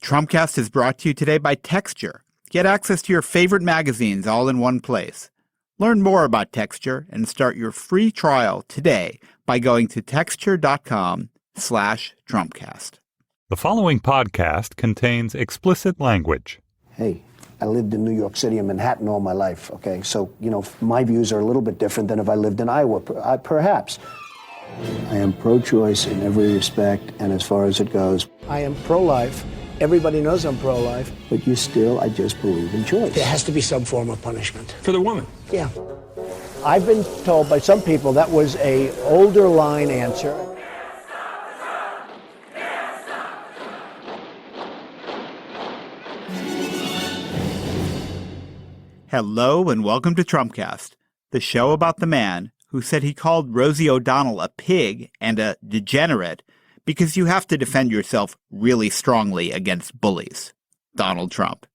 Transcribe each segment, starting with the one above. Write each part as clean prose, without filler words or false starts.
Trumpcast is brought to you today by Texture. Get access to your favorite magazines all in one place. Learn more about Texture and start your free trial today by going to texture.com/Trumpcast. The following podcast contains explicit language. Hey, I lived in New York City and Manhattan all my life, okay? So, my views are a little bit different than if I lived in Iowa, perhaps. I am pro-choice in every respect, and as far as it goes. I am pro-life. Everybody knows I'm pro-life. But I just believe in choice. There has to be some form of punishment. For the woman? Yeah. I've been told by some people that was an older line answer. Hello and welcome to Trumpcast, the show about the man who said he called Rosie O'Donnell a pig and a degenerate because you have to defend yourself really strongly against bullies. Donald Trump.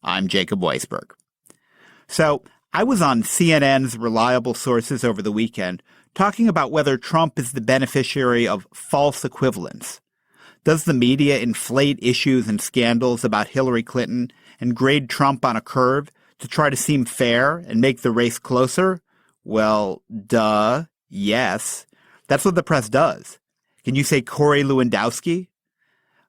I'm Jacob Weisberg. So, I was on CNN's Reliable Sources over the weekend talking about whether Trump is the beneficiary of false equivalence. Does the media inflate issues and scandals about Hillary Clinton and grade Trump on a curve to try to seem fair and make the race closer? Well, yes. That's what the press does. Can you say Corey Lewandowski?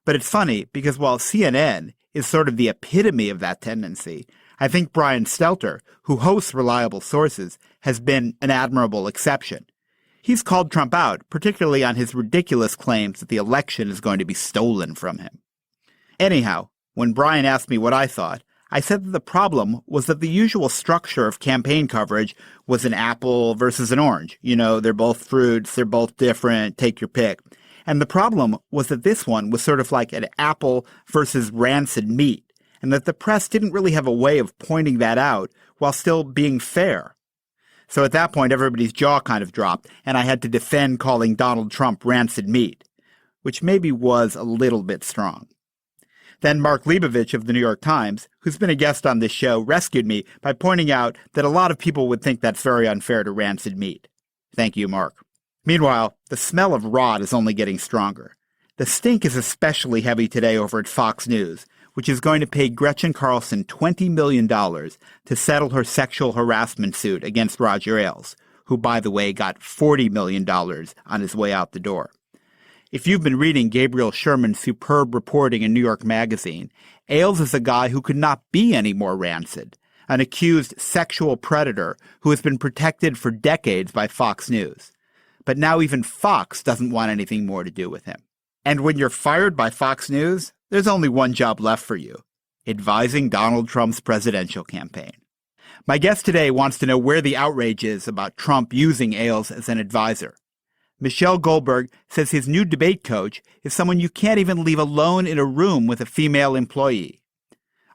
But it's funny because while CNN is sort of the epitome of that tendency, I think Brian Stelter, who hosts Reliable Sources, has been an admirable exception. He's called Trump out, particularly on his ridiculous claims that the election is going to be stolen from him. Anyhow, when Brian asked me what I thought, I said that the problem was that the usual structure of campaign coverage was an apple versus an orange. They're both fruits, they're both different, take your pick. And the problem was that this one was sort of like an apple versus rancid meat, and that the press didn't really have a way of pointing that out while still being fair. So at that point, everybody's jaw kind of dropped, and I had to defend calling Donald Trump rancid meat, which maybe was a little bit strong. Then Mark Leibovich of the New York Times, who's been a guest on this show, rescued me by pointing out that a lot of people would think that's very unfair to rancid meat. Thank you, Mark. Meanwhile, the smell of rot is only getting stronger. The stink is especially heavy today over at Fox News, which is going to pay Gretchen Carlson $20 million to settle her sexual harassment suit against Roger Ailes, who, by the way, got $40 million on his way out the door. If you've been reading Gabriel Sherman's superb reporting in New York Magazine, Ailes is a guy who could not be any more rancid, an accused sexual predator who has been protected for decades by Fox News. But now even Fox doesn't want anything more to do with him. And when you're fired by Fox News, there's only one job left for you: advising Donald Trump's presidential campaign. My guest today wants to know where the outrage is about Trump using Ailes as an advisor. Michelle Goldberg says his new debate coach is someone you can't even leave alone in a room with a female employee.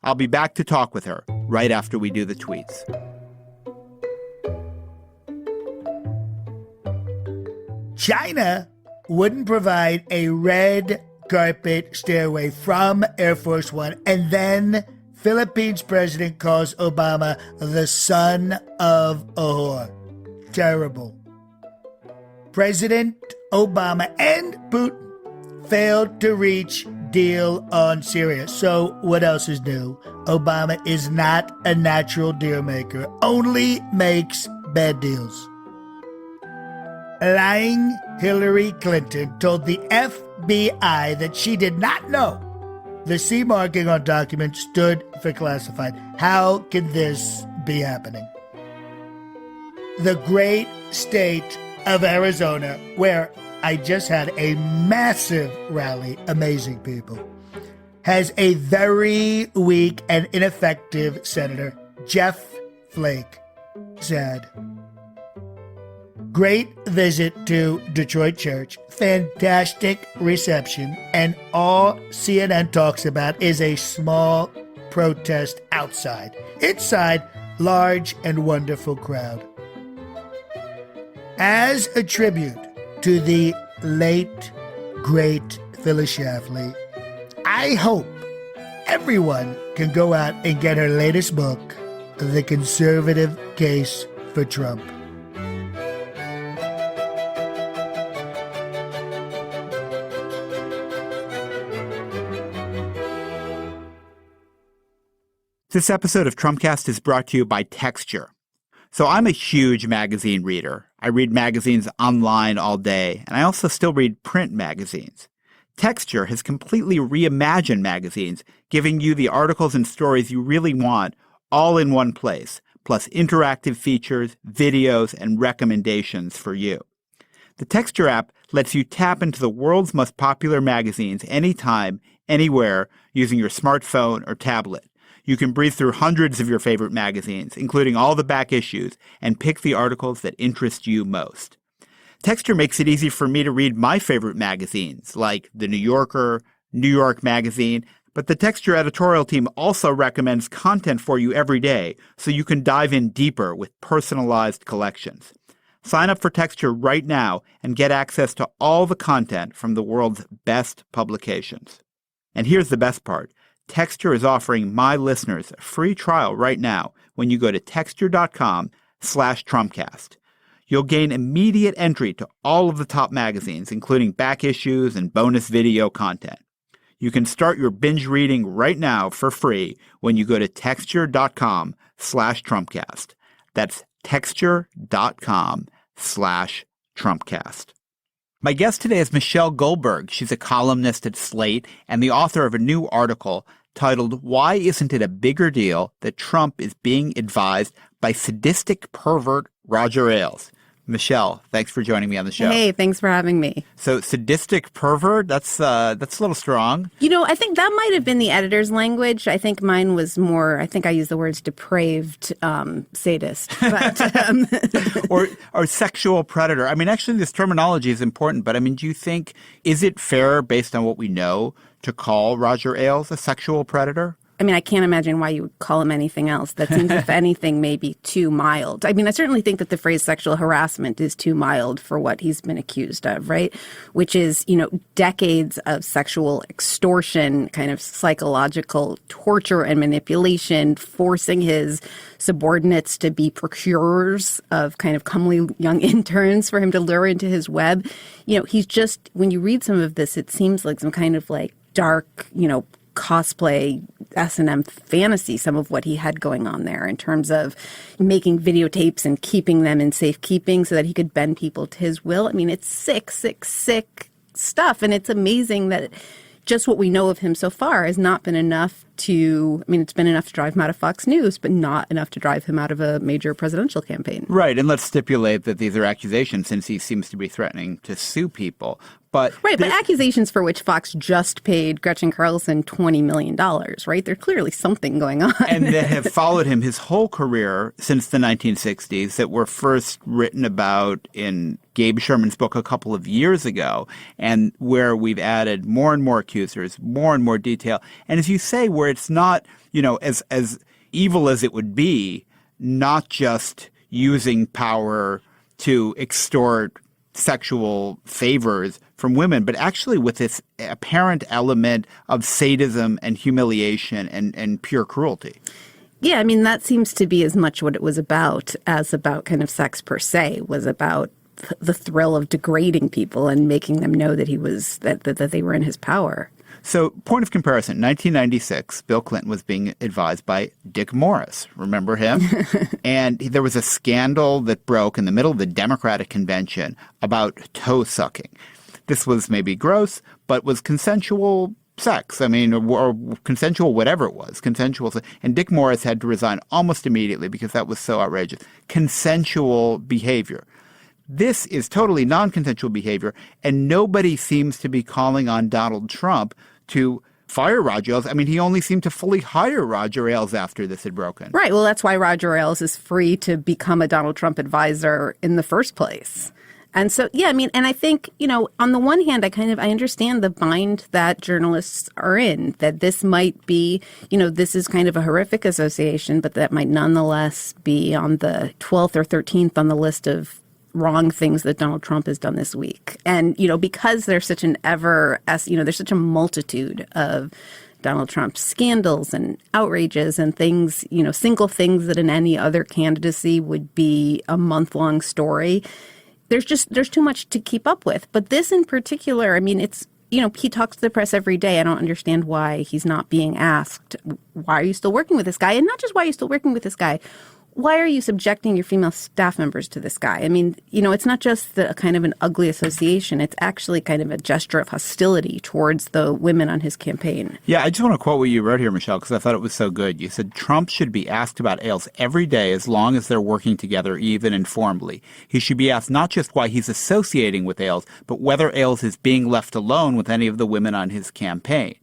I'll be back to talk with her right after we do the tweets. China wouldn't provide a red carpet stairway from Air Force One, and then Philippines president calls Obama the son of a whore. Terrible. President Obama and Putin failed to reach deal on Syria. So what else is new? Obama is not a natural deal maker, only makes bad deals. Lying Hillary Clinton told the FBI that she did not know the C marking on documents stood for classified. How can this be happening? The great state of Arizona, where I just had a massive rally, amazing people, has a very weak and ineffective senator, Jeff Flake. Sad. Great visit to Detroit Church, fantastic reception, and all CNN talks about is a small protest outside. Inside, large and wonderful crowd. As a tribute to the late, great Phyllis Schlafly, I hope everyone can go out and get her latest book, The Conservative Case for Trump. This episode of Trumpcast is brought to you by Texture. So I'm a huge magazine reader. I read magazines online all day, and I also still read print magazines. Texture has completely reimagined magazines, giving you the articles and stories you really want all in one place, plus interactive features, videos, and recommendations for you. The Texture app lets you tap into the world's most popular magazines anytime, anywhere, using your smartphone or tablet. You can breeze through hundreds of your favorite magazines, including all the back issues, and pick the articles that interest you most. Texture makes it easy for me to read my favorite magazines, like The New Yorker, New York Magazine, but the Texture editorial team also recommends content for you every day, so you can dive in deeper with personalized collections. Sign up for Texture right now and get access to all the content from the world's best publications. And here's the best part. Texture is offering my listeners a free trial right now when you go to texture.com/Trumpcast. You'll gain immediate entry to all of the top magazines, including back issues and bonus video content. You can start your binge reading right now for free when you go to texture.com/Trumpcast. That's texture.com/Trumpcast. My guest today is Michelle Goldberg. She's a columnist at Slate and the author of a new article titled, "Why Isn't It a Bigger Deal That Trump is Being Advised by Sadistic Pervert Roger Ailes?" Michelle, thanks for joining me on the show. Hey, thanks for having me. So sadistic pervert, that's a little strong. You know, I think that might have been the editor's language. I think mine was more, I think I used the words depraved sadist. But, or sexual predator. I mean, actually, this terminology is important, but I mean, do you think, is it fair based on what we know to call Roger Ailes a sexual predator? I mean, I can't imagine why you would call him anything else. That seems, if anything, maybe too mild. I mean, I certainly think that the phrase sexual harassment is too mild for what he's been accused of, right? Which is, you know, decades of sexual extortion, kind of psychological torture and manipulation, forcing his subordinates to be procurers of kind of comely young interns for him to lure into his web. You know, he's just, when you read some of this, it seems like some kind of like dark, you know, cosplay S&M fantasy, some of what he had going on there in terms of making videotapes and keeping them in safekeeping so that he could bend people to his will. I mean, it's sick stuff. And it's amazing that just what we know of him so far has not been enough to, I mean, it's been enough to drive him out of Fox News, but not enough to drive him out of a major presidential campaign. Right. And let's stipulate that these are accusations since he seems to be threatening to sue people. But accusations for which Fox just paid Gretchen Carlson $20 million, right? There's clearly something going on. And that have followed him his whole career since the 1960s, that were first written about in Gabe Sherman's book a couple of years ago, and where we've added more and more accusers, more and more detail. And as you say, where it's not, you know, as evil as it would be, not just using power to extort sexual favors from women, but actually with this apparent element of sadism and humiliation and pure cruelty. Yeah, I mean, that seems to be as much what it was about as about kind of sex per se, was about the thrill of degrading people and making them know that he was, that they were in his power. So, point of comparison, 1996, Bill Clinton was being advised by Dick Morris. Remember him? And there was a scandal that broke in the middle of the Democratic convention about toe sucking. This was maybe gross, but was consensual sex. I mean, or consensual whatever it was, consensual. And Dick Morris had to resign almost immediately because that was so outrageous. Consensual behavior. This is totally non-consensual behavior, and nobody seems to be calling on Donald Trump to fire Roger Ailes. I mean, he only seemed to fully hire Roger Ailes after this had broken. Right. Well, that's why Roger Ailes is free to become a Donald Trump advisor in the first place. And so, yeah, I mean, and I think, you know, on the one hand, I understand the bind that journalists are in, that this might be, you know, this is kind of a horrific association, but that might nonetheless be on the 12th or 13th on the list of wrong things that Donald Trump has done this week. And, you know, because there's such there's such a multitude of Donald Trump's scandals and outrages and things, you know, single things that in any other candidacy would be a month-long story. There's too much to keep up with. But this in particular, I mean, it's he talks to the press every day. I don't understand why he's not being asked, why are you still working with this guy? And not just why are you still working with this guy? Why are you subjecting your female staff members to this guy? I mean, it's not just a kind of an ugly association. It's actually kind of a gesture of hostility towards the women on his campaign. Yeah, I just want to quote what you wrote here, Michelle, because I thought it was so good. You said, Trump should be asked about Ailes every day as long as they're working together, even informally. He should be asked not just why he's associating with Ailes, but whether Ailes is being left alone with any of the women on his campaign.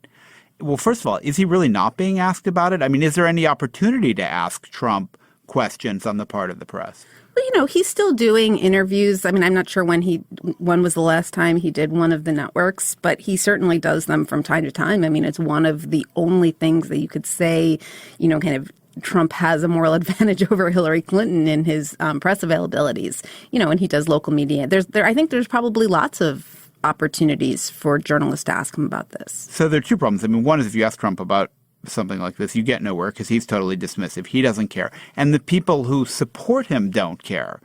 Well, first of all, is he really not being asked about it? I mean, is there any opportunity to ask Trump questions on the part of the press? Well, he's still doing interviews. I mean, I'm not sure when was the last time he did one of the networks, but he certainly does them from time to time. I mean, it's one of the only things that you could say, kind of Trump has a moral advantage over Hillary Clinton in his press availabilities, and he does local media. I think there's probably lots of opportunities for journalists to ask him about this. So there are two problems. I mean, one is if you ask Trump about something like this, you get nowhere because he's totally dismissive. He doesn't care. And the people who support him don't care,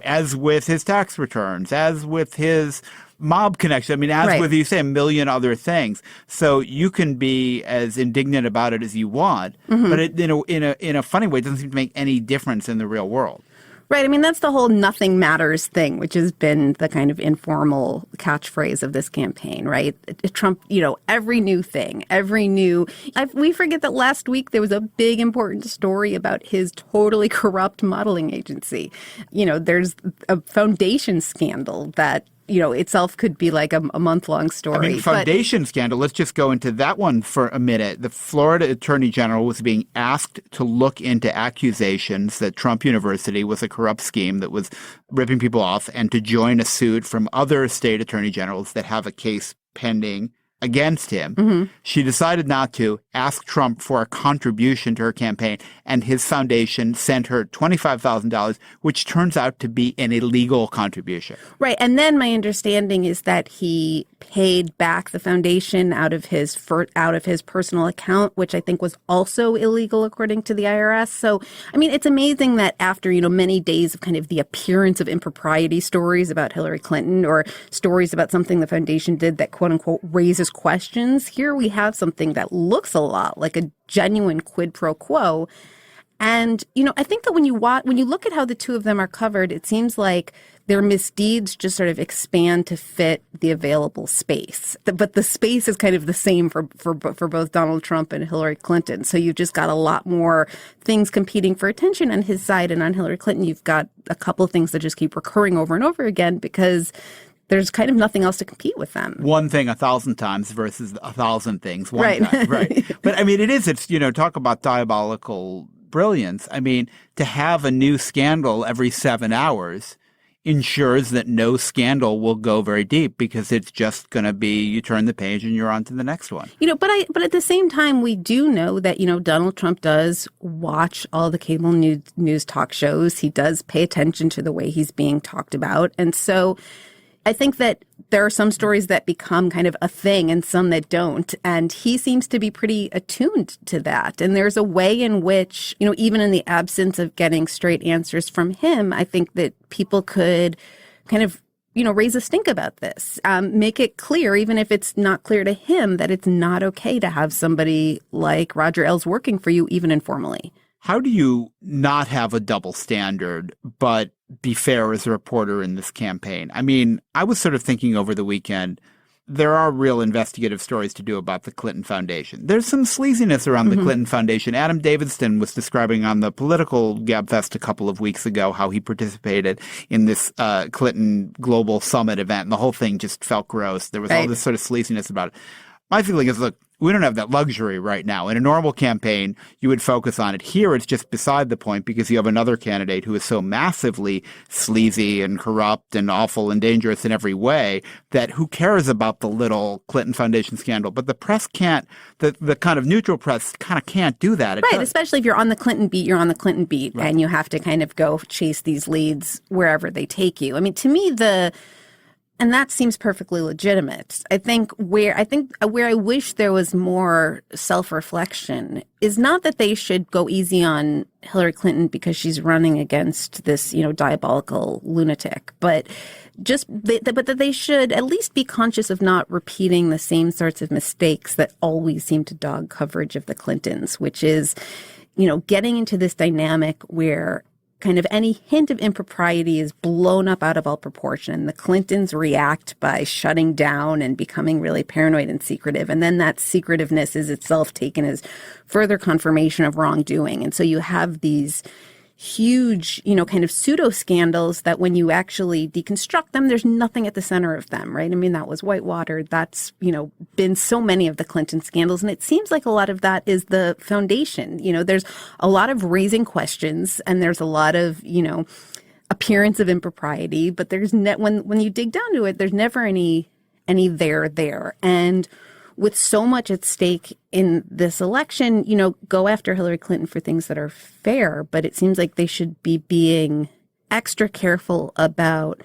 as with his tax returns, as with his mob connection. I mean, as with, you say, a million other things. So you can be as indignant about it as you want, but it, in a funny way, it doesn't seem to make any difference in the real world. Right. I mean, that's the whole nothing matters thing, which has been the kind of informal catchphrase of this campaign, right? Trump, every new thing, we forget that last week there was a big important story about his totally corrupt modeling agency. There's a foundation scandal that itself could be like a month-long story. I mean, foundation scandal, let's just go into that one for a minute. The Florida Attorney General was being asked to look into accusations that Trump University was a corrupt scheme that was ripping people off and to join a suit from other state attorney generals that have a case pending against him. She decided not to ask Trump for a contribution to her campaign, and his foundation sent her $25,000, which turns out to be an illegal contribution. Right. And then my understanding is that he paid back the foundation out of his personal account, which I think was also illegal according to the IRS. So, I mean, it's amazing that after, many days of kind of the appearance of impropriety stories about Hillary Clinton or stories about something the foundation did that, quote unquote, raises questions, here we have something that looks a lot like a genuine quid pro quo. And, I think that when you look at how the two of them are covered, it seems like their misdeeds just sort of expand to fit the available space. But the space is kind of the same for both Donald Trump and Hillary Clinton. So you've just got a lot more things competing for attention on his side. And on Hillary Clinton, you've got a couple of things that just keep recurring over and over again because there's kind of nothing else to compete with them. One thing 1,000 times versus 1,000 things one right. time. Right. But I mean, it's, talk about diabolical brilliance. I mean, to have a new scandal every 7 hours ensures that no scandal will go very deep because it's just going to be you turn the page and you're on to the next one. But at the same time, we do know that, Donald Trump does watch all the cable news talk shows. He does pay attention to the way he's being talked about. And so I think that there are some stories that become kind of a thing and some that don't. And he seems to be pretty attuned to that. And there's a way in which, even in the absence of getting straight answers from him, I think that people could kind of, raise a stink about this, make it clear, even if it's not clear to him, that it's not okay to have somebody like Roger Ailes working for you, even informally. How do you not have a double standard, but be fair as a reporter in this campaign? I mean, I was sort of thinking over the weekend, there are real investigative stories to do about the Clinton Foundation. There's some sleaziness around the Clinton Foundation. Adam Davidson was describing on the Political Gabfest a couple of weeks ago how he participated in this Clinton Global Summit event, and the whole thing just felt gross. There was all this sort of sleaziness about it. My feeling is, look, we don't have that luxury right now. In a normal campaign, you would focus on it. Here, it's just beside the point because you have another candidate who is so massively sleazy and corrupt and awful and dangerous in every way that who cares about the little Clinton Foundation scandal? But the press can't, the kind of neutral press kind of can't do that. Right, especially if you're on the Clinton beat, you're on the Clinton beat, right, and you have to kind of go chase these leads wherever they take you. I mean, to me, And that seems perfectly legitimate. I think where I wish there was more self-reflection is not that they should go easy on Hillary Clinton because she's running against this, diabolical lunatic, but that they should at least be conscious of not repeating the same sorts of mistakes that always seem to dog coverage of the Clintons, which is, getting into this dynamic where kind of any hint of impropriety is blown up out of all proportion. The Clintons react by shutting down and becoming really paranoid and secretive. And then that secretiveness is itself taken as further confirmation of wrongdoing. And so you have these huge, kind of pseudo scandals that when you actually deconstruct them, there's nothing at the center of them, right? I mean, that was Whitewater. That's, been so many of the Clinton scandals. And it seems like a lot of that is the foundation. There's a lot of raising questions and there's a lot of, appearance of impropriety, but there's when you dig down to it, there's never any there. And with so much at stake in this election, go after Hillary Clinton for things that are fair, but it seems like they should be being extra careful about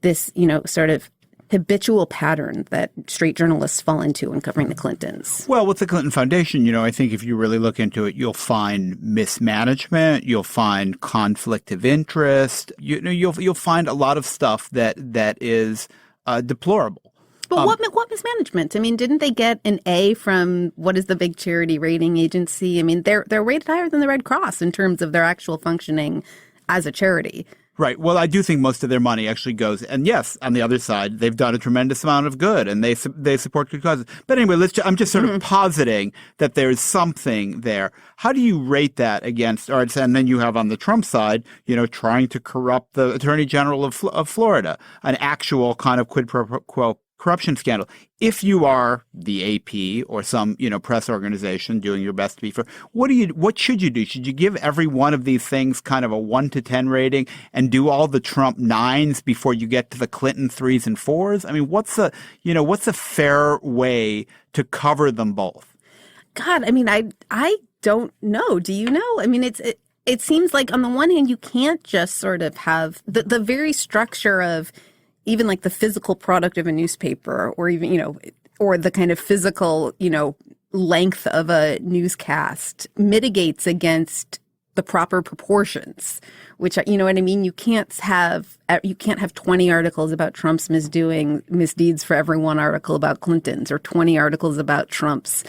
this, sort of habitual pattern that straight journalists fall into when covering the Clintons. Well, with the Clinton Foundation, I think if you really look into it, you'll find mismanagement, you'll find conflict of interest, you'll find a lot of stuff that is deplorable. But what mismanagement? I mean, didn't they get an A from what is the big charity rating agency? I mean, they're rated higher than the Red Cross in terms of their actual functioning as a charity. Right. Well, I do think most of their money actually goes. And yes, on the other side, they've done a tremendous amount of good and they support good causes. But anyway, I'm just sort of positing that there's something there. How do you rate that against? And then you have on the Trump side, trying to corrupt the Attorney General of Florida, an actual kind of quid pro quo corruption scandal. If you are the AP or some, press organization doing your best to be fair, what should you do? Should you give every one of these things kind of a 1 to 10 rating and do all the Trump 9s before you get to the Clinton 3s and 4s? I mean, what's a fair way to cover them both? God, I mean, I don't know. Do you know? I mean, it seems like on the one hand, you can't just sort of have the very structure of even like the physical product of a newspaper or even, or the kind of physical, length of a newscast mitigates against the proper proportions, which, you know what I mean? You can't have 20 articles about Trump's misdeeds for every one article about Clinton's, or 20 articles about Trump's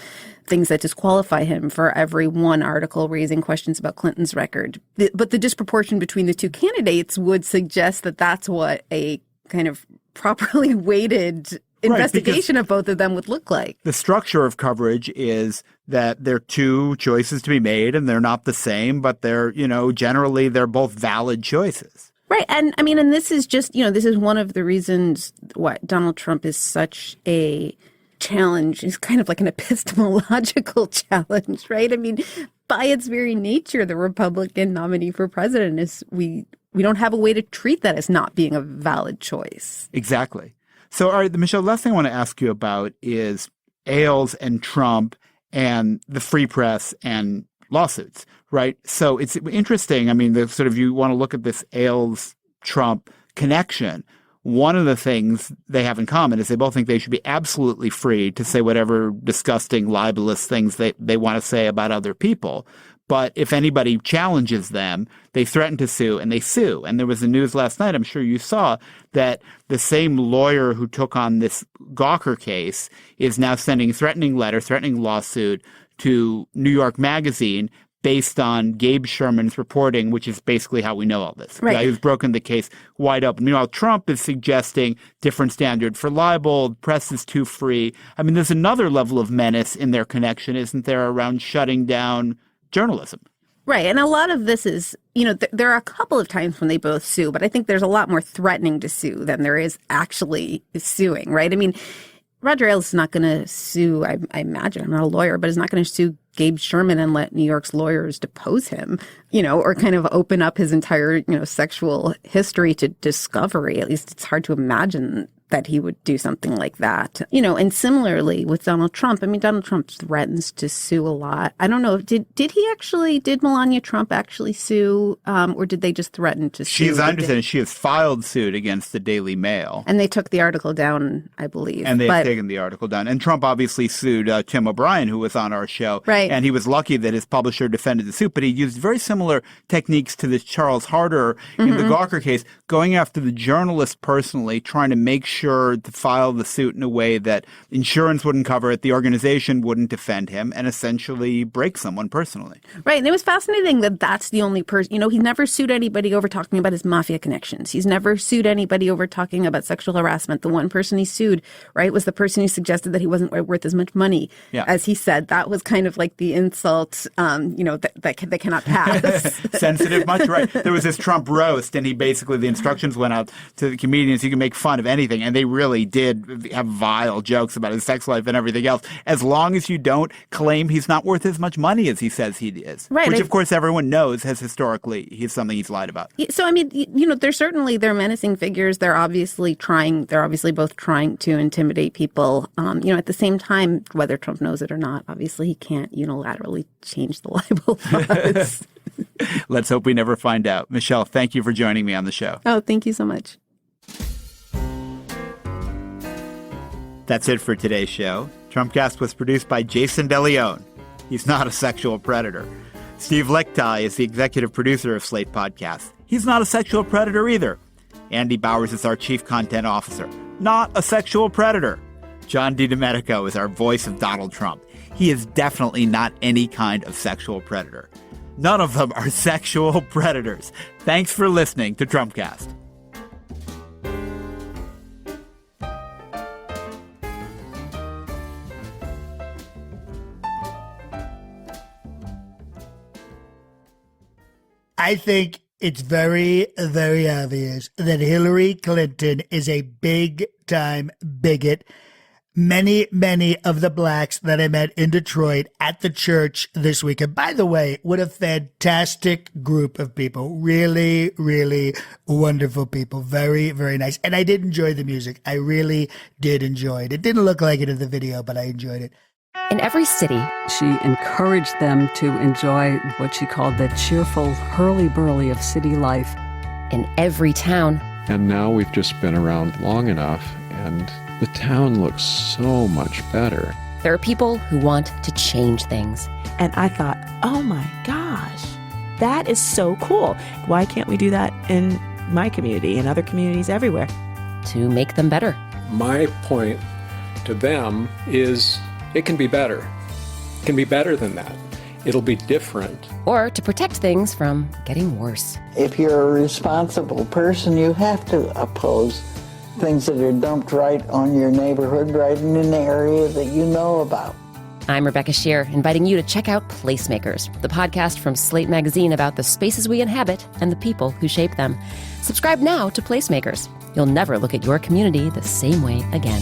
things that disqualify him for every one article raising questions about Clinton's record. But the disproportion between the two candidates would suggest that that's what a kind of properly weighted investigation of both of them would look like. The structure of coverage is that there are two choices to be made and they're not the same, but they're, generally they're both valid choices. Right. And I mean, and this is just, this is one of the reasons why Donald Trump is such a challenge. Is kind of like an epistemological challenge, right? I mean, by its very nature, the Republican nominee for president is we don't have a way to treat that as not being a valid choice. Exactly. So, all right, Michelle, last thing I want to ask you about is Ailes and Trump and the free press and lawsuits, right? So it's interesting. I mean, you want to look at this Ailes-Trump connection. One of the things they have in common is they both think they should be absolutely free to say whatever disgusting, libelous things they want to say about other people. But if anybody challenges them, they threaten to sue, and they sue. And there was the news last night, I'm sure you saw, that the same lawyer who took on this Gawker case is now sending threatening lawsuit to New York Magazine based on Gabe Sherman's reporting, which is basically how we know all this. Right. The guy who's broken the case wide open. Meanwhile, Trump is suggesting different standard for libel, press is too free. I mean, there's another level of menace in their connection, isn't there, around shutting down journalism. Right. And a lot of this is, there are a couple of times when they both sue, but I think there's a lot more threatening to sue than there is actually suing, right? I mean, Roger Ailes is not going to sue, I imagine, I'm not a lawyer, but is not going to sue Gabe Sherman and let New York's lawyers depose him, or kind of open up his entire, sexual history to discovery. At least it's hard to imagine that he would do something like that. You know, and similarly with Donald Trump, I mean, Donald Trump threatens to sue a lot. I don't know, did Melania Trump actually sue, or did they just threaten to sue? I understand she has filed suit against the Daily Mail. And they took the article down, I believe. And they've taken the article down. And Trump obviously sued Tim O'Brien, who was on our show. Right. And he was lucky that his publisher defended the suit, but he used very similar techniques to this Charles Harder in the Gawker case, going after the journalist personally, trying to make sure to file the suit in a way that insurance wouldn't cover it, the organization wouldn't defend him, and essentially break someone personally. Right. And it was fascinating that that's the only person, you know, he never sued anybody over talking about his mafia connections. He's never sued anybody over talking about sexual harassment. The one person he sued, right, was the person who suggested that he wasn't worth as much money as he said. That was kind of like the insult, you know, that they cannot pass. Sensitive much, right? There was this Trump roast, and he basically, the instructions went out to the comedians, you can make fun of anything, and they really did have vile jokes about his sex life and everything else, as long as you don't claim he's not worth as much money as he says he is. Right. Which, of course, everyone knows has historically, he's something he's lied about. So, I mean, you know, they're menacing figures. They're obviously both trying to intimidate people. You know, at the same time, whether Trump knows it or not, obviously he can't unilaterally change the libel laws. Let's hope we never find out. Michelle, thank you for joining me on the show. Oh, thank you so much. That's it for today's show. Trumpcast was produced by Jason DeLeon. He's not a sexual predator. Steve Lichtai is the executive producer of Slate Podcasts. He's not a sexual predator either. Andy Bowers is our chief content officer. Not a sexual predator. John DiDomenico is our voice of Donald Trump. He is definitely not any kind of sexual predator. None of them are sexual predators. Thanks for listening to Trumpcast. I think it's very, very obvious that Hillary Clinton is a big-time bigot. Many of the blacks that I met in Detroit at the church this week, and by the way, what a fantastic group of people. Really, really wonderful people. Very, very nice. And I did enjoy the music. I really did enjoy it. It didn't look like it in the video, but I enjoyed it. In every city, she encouraged them to enjoy what she called the cheerful hurly-burly of city life. In every town. And now we've just been around long enough, and the town looks so much better. There are people who want to change things. And I thought, oh my gosh, that is so cool. Why can't we do that in my community and other communities everywhere? To make them better. My point to them is it can be better. It can be better than that. It'll be different. Or to protect things from getting worse. If you're a responsible person, you have to oppose things that are dumped right on your neighborhood, right in an area that you know about. I'm Rebecca Shear, inviting you to check out Placemakers, the podcast from Slate Magazine about the spaces we inhabit and the people who shape them. Subscribe now to Placemakers. You'll never look at your community the same way again.